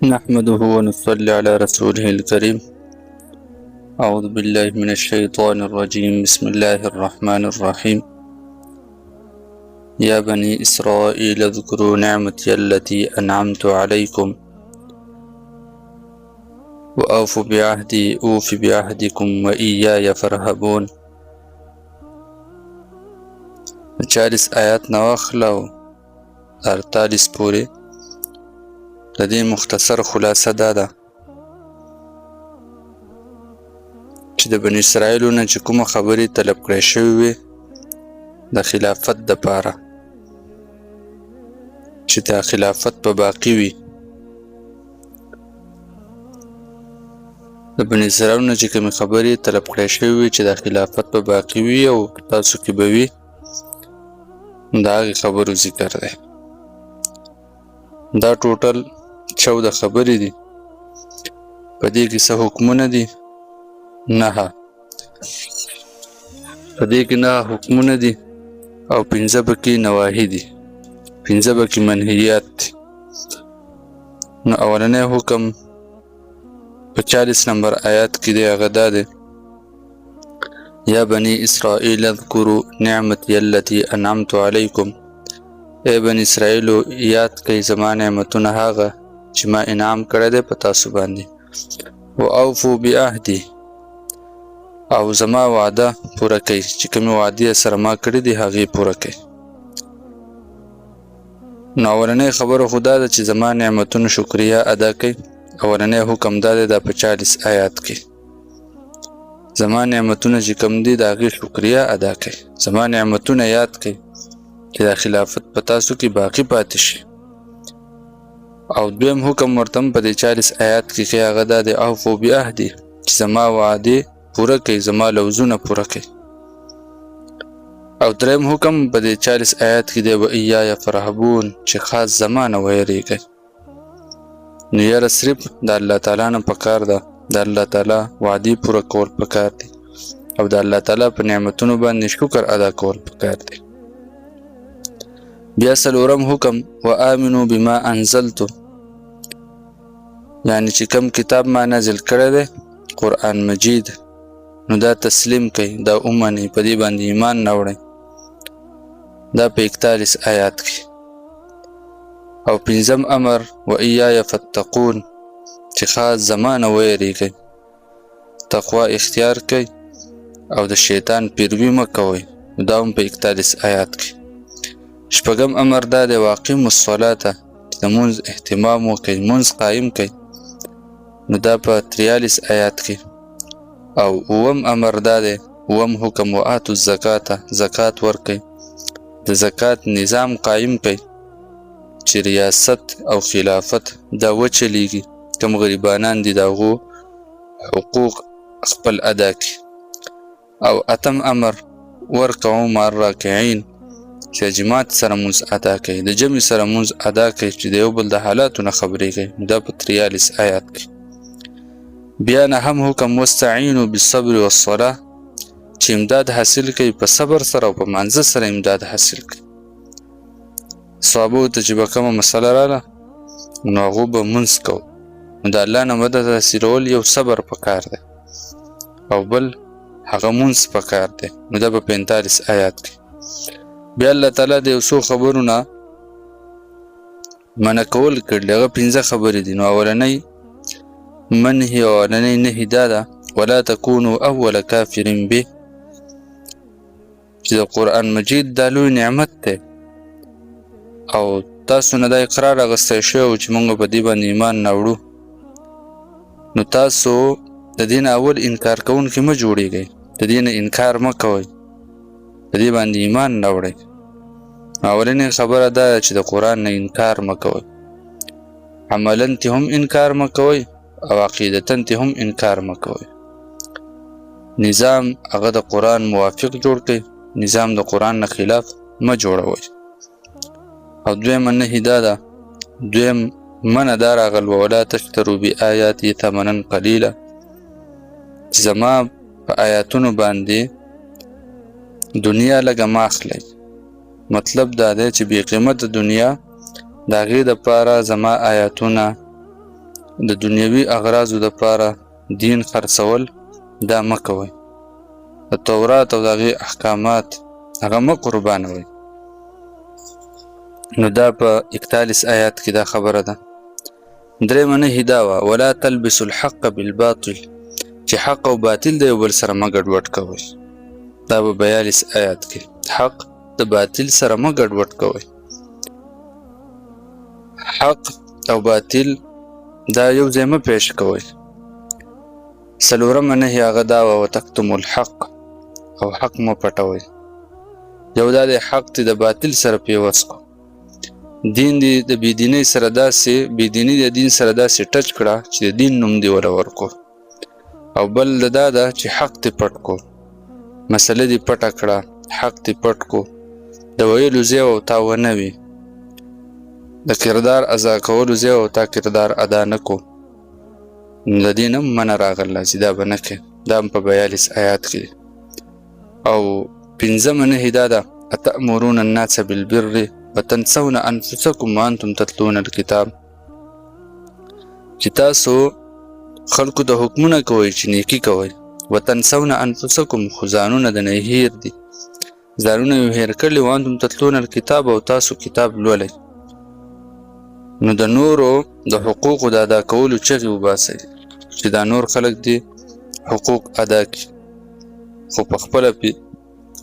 نحمده ونصلي على رسوله الكريم. أعوذ بالله من الشيطان الرجيم. بسم الله الرحمن الرحيم. يا بني إسرائيل اذكروا نعمتي التي أنعمت عليكم وأوفوا بعهدي أوف بعهدكم وإياي فارهبون. 40 آیات نواخلو 48 پورې د دې مختصر خلاصه دا ده چې د بني اسرائیلو نه چې کومه خبرې طلب کړې شوې وې د خلافت دپاره چې دا خلافت به باقي وي، د بني اسرائیلو نه چې کومې خبرې طلب کړې شوې وې چې دا خلافت به باقي وي او تاسو کې به وي، د هغې خبرو ذکر دی. دا ټوټل 14 خبرې دي. په دې کې څه حکمونه دي؟ 9. په دې کې 9 حکمونه دي او 15 پکې نواهي دي، 15 پکې منهیات دي. نو اولنی حکم په 40 نمبر آیات کې دی، هغه دا دی: یا بني اسرائیل اذکروا نعمتي التي انعمت علیکم. ای بني اسرائیلو یاد کئ زما نعمتونه هغه چې ما انعام کړی دی په تاسو باندې. واوفوا بعهدي، او زما وعده پوره کئ، چې کومې وعدې سره ما کړي دي هغې پوره کئ. نو اولنۍ خبره خو دا ده چې زما نعمتونو شکریه ادا کئ. اولنی حکم دا دی دا په 40 آیات کې زما نعمتونه چې کوم دي د هغې شکریه ادا کئ، زما نعمتونه یاد کئ چې دا خلافت په تاسو کې باقي پاتې شي. او دویم حکم ورته په دې 40 آیات کې هغه دا دی: اوفوا بعهدي، چې زما وعدې پوره کئ، زما لوزونه پوره کئ. او دریم حکم په دې 40 آیات کې دی: وإیاي فارهبون، چې خاص زما نه ویریږئ. نو یاره صرف د الله تعالی نه پکار ده، د الله تعالی وعدې پوره کول پکار دي او د الله تعالی په نعمتونو باندې شکر ادا کول پکار دي. بیا څلورم حکم: وآمنوا بما انزلت، یعنی چې کوم کتاب ما نازل کړی دی قرآن مجید، نو دا تسلیم کئ، دا ومنئ، په دې باندې ایمان راوړئ. دا په 41 آیات کې. او 5م امر: وإیاي فاتقون، چې خاص زما نه ویریږئ، تقوا اختیار کئ او د شیطان پیروي مه کوئ. دا هم په 41 آیات کې. 6م امر دا دی: واقیموا الصلاة، چې د مونځ اهتمام وکئ، مونځ قایم کئ. نو دا په 43 آیات کې. او 9م امر دا دی، 9م حکم: وآتوا الزکاة، زکات ورکئ، د زکات نظام قایم کئ چې ریاست او خلافت دا وچلیږي، کم غریبانان دي د هغو حقوق خپل ادا کړي. او 8م امر: ورکعوا مع الراکعین، چې جماعت سره مونځ ادا کوي، د جمع سره مونځ ادا کوي، چې د یو بل د حالاتو نه خبرېږي. دا په 43 آیات کې. بیا 9م حکم: واستعینوا بالصبر والصلاة، چې امداد حاصل کوي په صبر سره او په مانځه سره امداد حاصل کوي. صحابو ته چې به کومه مسله راله نو هغو به مونځ کو، نو د الله نه مدد حاصلول یو صبر پکار دی او بل هغه مونځ پکار دی. نو دا په 45 آیات کې. بیا الله تعالی د یو څو خبرو نه منع کول کړي، هغه 15 خبرې دي. نو اولنۍ منهي او اولنۍ نهي دا ده: ولا تکونوا اول کافر به، چې د قرآن مجید دا لوی نعمت دی او تاسو نه دا اقرار اغستی شوی چې مونږ په دې باندې ایمان راوړو، نو تاسو د دې نه اول انکار کوونکي مه جوړېږئ، د دې نه انکار مه کوئ، په دې باندې ایمان راوړئ. اولنۍ خبره دا ده چې د قرآن نه انکار مه کوئ، عملاً ته هم انکار مه کوئ او عقیدتاً ته هم انکار مه کوئ. نظام هغه د قرآن موافق جوړ کړئ، نظام د قرآن نه خلاف مه جوړوئ. او دویمه نهي دا ده، دویم منع دا راغل: ولا تشتروا بآیاتي ثمنا قلیلا، چې زما په آیاتونو باندې دنیا لږه مه اخلئ. مطلب دا دی چې بې قیمته دنیا د هغې دپاره زما آیاتونه د دنیوي اغراضو دپاره دین خرڅول دا مه کوئ. د تورات او د هغې احکامات هغه مه قربانوئ. نو دا په 41 آیات کې دا خبره ده. درېیمه نهي دا وه ولا تلبسوا الحق بالباطل، چې حق او باطل د یو بل سره مه ګډوډ کوئ. دا په 42 آیات کې حق د باطل سره مه ګډوډ کوئ. حق او باطل دا یو ځای مه پیش کوئ. څلورمه نهي هغه دا وه وتکتموا الحق، او حق مه پټوئ. یو دا د حق دی د باطل سره پیوست کو، دین دی د بېدینۍ سره داسې بېدیني د دین سره داسې ټچ کړه چې د دین نوم دی وله ورکو. او بل دا ده چې حق دی پټ کو، مسله دی پټه کړه، حق دی پټ کو، د ویلو ځای او تا ونه وي، د کردار ادا کولو ځای او تا کردار ادا نه کو، نو د دې نه منع راغله چې دا به نه کوې. دا هم په 42 آیات کې. او پنځمه نهي دا ده اتأمرون الناس بالبر وتنسون انفسکم وانتم تتلون الکتاب، چې تاسو خلکو ته حکمونه کوئ چې نیکي کوئ، وتنسون انفسکم خو ځانونه د نه هیر دي، ځانونه یې هیر کړي، وانتم تتلون الکتاب او تاسو کتاب لولئ. نو د نورو د حقوقو د ادا کولو چغې وباسئ چې دا نور خلک دي حقوق ادا کړي، خو په خپله پې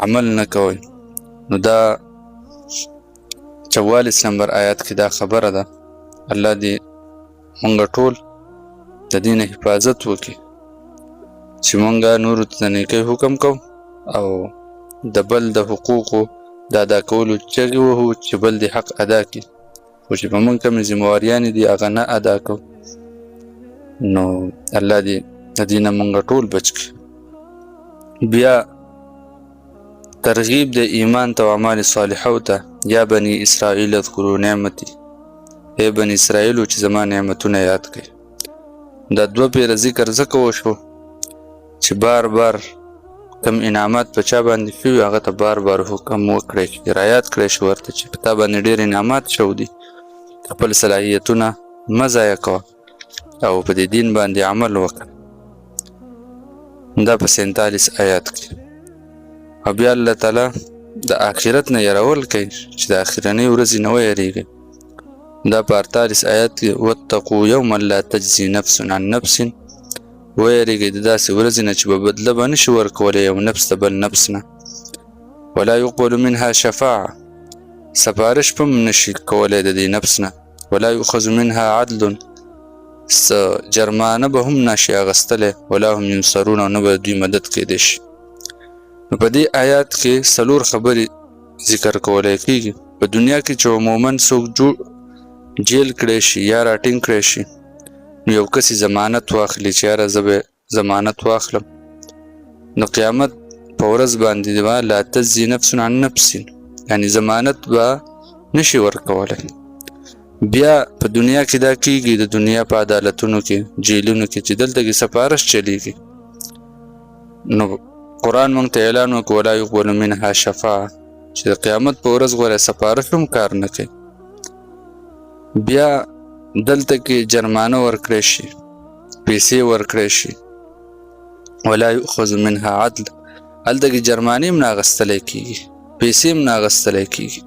عمل نه کوئ. نو دا 44 نمبر آیات کې دا خبره ده. الله دې مونږ ټول د دې نه حفاظت وکړي چې مونږ نورو ته د نیکۍ حکم کوو او د بل د حقوقو د ادا کولو چغې وهو چې بل دې حق ادا کړي، خو چې په مونږ کومې ذمهواریانې دي هغه نه ادا کوو. نو الله دې د دې نه مونږ ټول بچ کړي. بیا ترغیب د ایمان ته او اعمال صالحو ته یا بني اسرائیل اذکروا نعمتي، ای بني اسرائیلو چې زما نعمتونه یاد کړئ. دا 2 پیره ذکر ځکه وشو چې بار بار کم انعامات په چا باندې شوي هغه ته بار بار حکم وکړئ چې رعایت کړی شو ورته چې په تا باندې ډېر انعامات شوي دي، خپل صلاحیتونه مه ضایع کوه او په دې دین باندې عمل وکړه. دا په 47 آیات کې. او بیا الله تعالی د آخرت نه یرول کوي چې د آخرنۍ ورځې نه ویریږئ. دا په 48 آیات کې واتقوا یوما لا تجزي نفس عن نفس، ویریږئ د داسې ورځې نه چې به بدله به نشي ورکولی یو نفس د بل نفس نه، ولا يقبل منها شفاعه، سفارش به هم نشي کولی د دې نفس نه، ولا يؤخذ منها عدل، جرمانه به هم نشي اخیستلی، ولا هم ينصرون، او نه به دوی مدد کېدی شي. نو په دې آیات کې 4 خبرې ذکر کولی کېږي. په دنیا کې چې عموما څوک جیل کړی شي یا راټینګ کړی شي، نو یو کس ضمانت واخلي چې یاره زه به ضمانت واخلم، نو قیامت په ورځ باندې به لا تجزي نفس عن نفس، یعنې ضمانت به نشي ورکولی. بیا په دنیا کې دا کېږي د دنیا په عدالتونو کې جیلونو کې چې دلته کې سفارش چلیږي، نو قرآن مونږ ته اعلان وکړو ولا يقبل منها شفاعه، چې د قیامت په ورځ غوره سفارش هم کار نه کوي. بیا دلته کې جرمانه ورکړی شي، پیسې ورکړی شي، ولا يؤخذ منها عدل، هلته کې جرمانې هم نه اخیستلی کېږي، پیسې هم نه اخیستلی کېږي.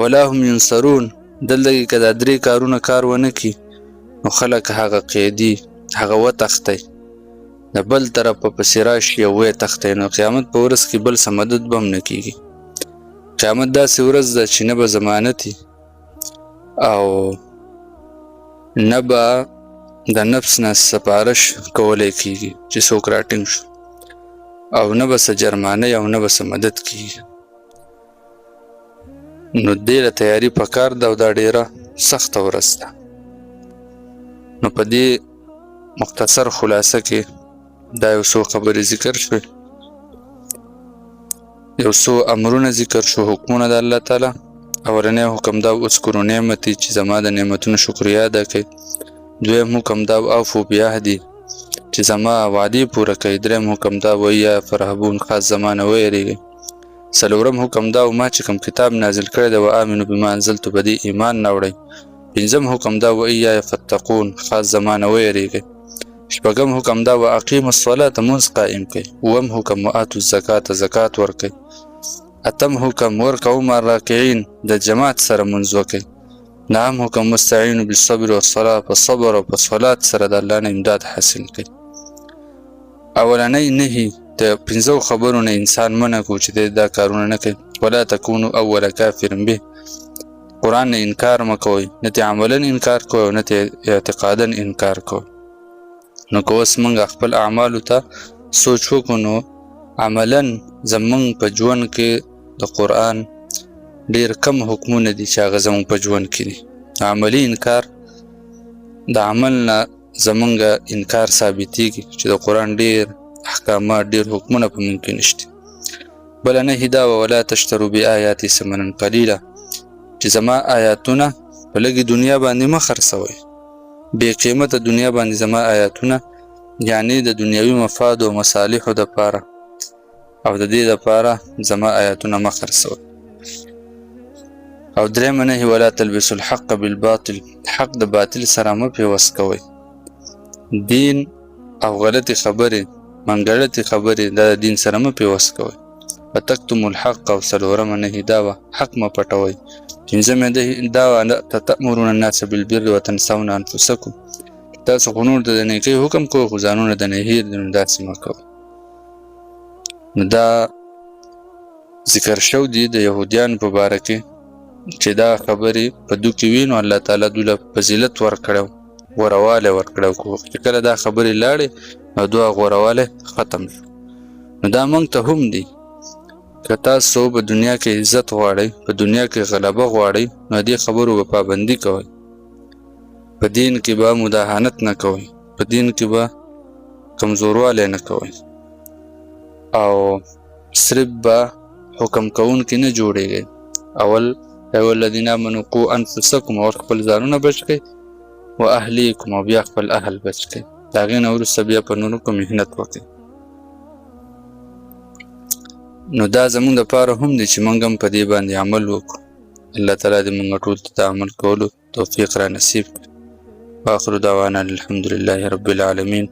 ولا هم ينصرون، دلته کې که دا 3 کارونه کار ونه کړي نو خلک هغه قیدي، هغه وتښتی، د بل طرف په پسې راشي او ویې تښتی، نو قیامت په ورځ کې بل څه مدد به هم نه کېږي. قیامت داسې ورځ ده چې نه به ضمانتي او نه به د نفس نه سفارش کولی کېږي چې څوک راټینګ شو، او نه به څه جرمانه او نه به څه مدد کېږي. نو دې له تیاري پکار ده او دا ډېره سخته ورځ ده. نو په دې مختصر خلاصه کې دا یو څو خبرې ذکر شوې، یو څو امرونه ذکر شو، حکمونه د الله تعالی. اولنی حکم دا اذکروا نعمتي، چې زما د نعمتونو شکریا ادا کوئ. دویم حکم دا اوفوا بعهدي، چې زما وعدې پوره کوئ. دریم حکم دا وایه فرهبون، خاص زما نه ویریږئ. څلورم حکم دا ما چې کوم کتاب نازل کړی دی وآمنوا بما انزلت، په دې ایمان راوړئ. پنځم حکم دا و ایای فتقون، خاص زمانه ویریږئ. شپږم حکم دا و اقیموا الصلاة، مونځ قائم کړئ. اووم حکم وآتوا الزکاة، زکات ورکړئ. اتم حکم ورکعوا مع الراکعین، د جماعت سره مونځ وکړئ. نهم حکم واستعینوا بالصبر والصلاة، په صبر او په صلات سره د الله نه امداد حاصل کړئ. اولنی نهي د پنځو خبرو نه انسان منع کو چې دا کارونه نه کوي. ولا تکونوا اول کافر به، قرآن نه انکار مکوئ، نه تې عملا انکار کوئ نه تې اعتقادا انکار کوئ. نو که اوس موږ خپل اعمالو ته سوچ وکړو نو عملا زموږ په ژوند کې د قرآن ډېر کم حکمونه دي چې هغه زموږ په ژوند کې دي. عملي انکار، د عمل نه زموږ انکار ثابتېږي چې د قرآن ډېر احکامات، ډېر حکمونه په موږ کې نشته. بله نهي دا ولا تشتروا بآیاتي ثمنا قلیلا، چې زما آیاتونه په لږې دنیا باندې مه خرڅوئ، بې قیمته دنیا باندې زما آیاتونه، یعنی د دنیوي مفاد او مصالحو دپاره او د دې دپاره زما آیاتونه مه خرڅوئ. او درېیمه نهي ولا تلبسوا الحق بالباطل، حق د باطل سره مه پیوست کوئ. دین او غلطې خبرې، منګړتې خبرې دا د دین سره مه پیوست کوئ. وتکتموا الحق، او څلورمه نهي دا وه حق مه پټوئ. پنځمه دا وه تأمرون الناس بالبر وتنسون انفسکم، تاسو خو نور د نیکۍ حکم کوئ خو ځانونه د نهي نو داسې مه کوئ. نو دا ذکر شو دي د یهودیانو په باره کې چې دا خبرې په دو کې وي نو الله تعالی دوی له فضیلت ورکړی، غوروالی ورکړی. چې کله دا خبرې لاړې نو دوی غوروالی ختم شو. نو دا موږ ته هم دي، که تاسو په دنیا کې عزت غواړئ، په دنیا کې غلبه غواړئ، نو دې خبرو به پابندي کوئ. په دین کې به مداهنت نه کوئ، په دین کې به کمزوروالی نه کوئ، او صرف به حکم کوونکي نه جوړېږئ. اول ایها الذین آمنوا قوا انفسکم، اور خپل ځانونه بچ کړئ، و اهلیکم، او بیا خپل اهل بچ کړئ. د هغې نه وروسته بیا په نورو کې محنت وکړئ. نو دا زموږ دپاره هم دی چې موږ هم په دې باندې عمل وکړو. الله تعالی دې موږ ټول ته د عمل کولو توفیق را نصیب کړي. واخر دعوانا الحمد لله رب العالمین.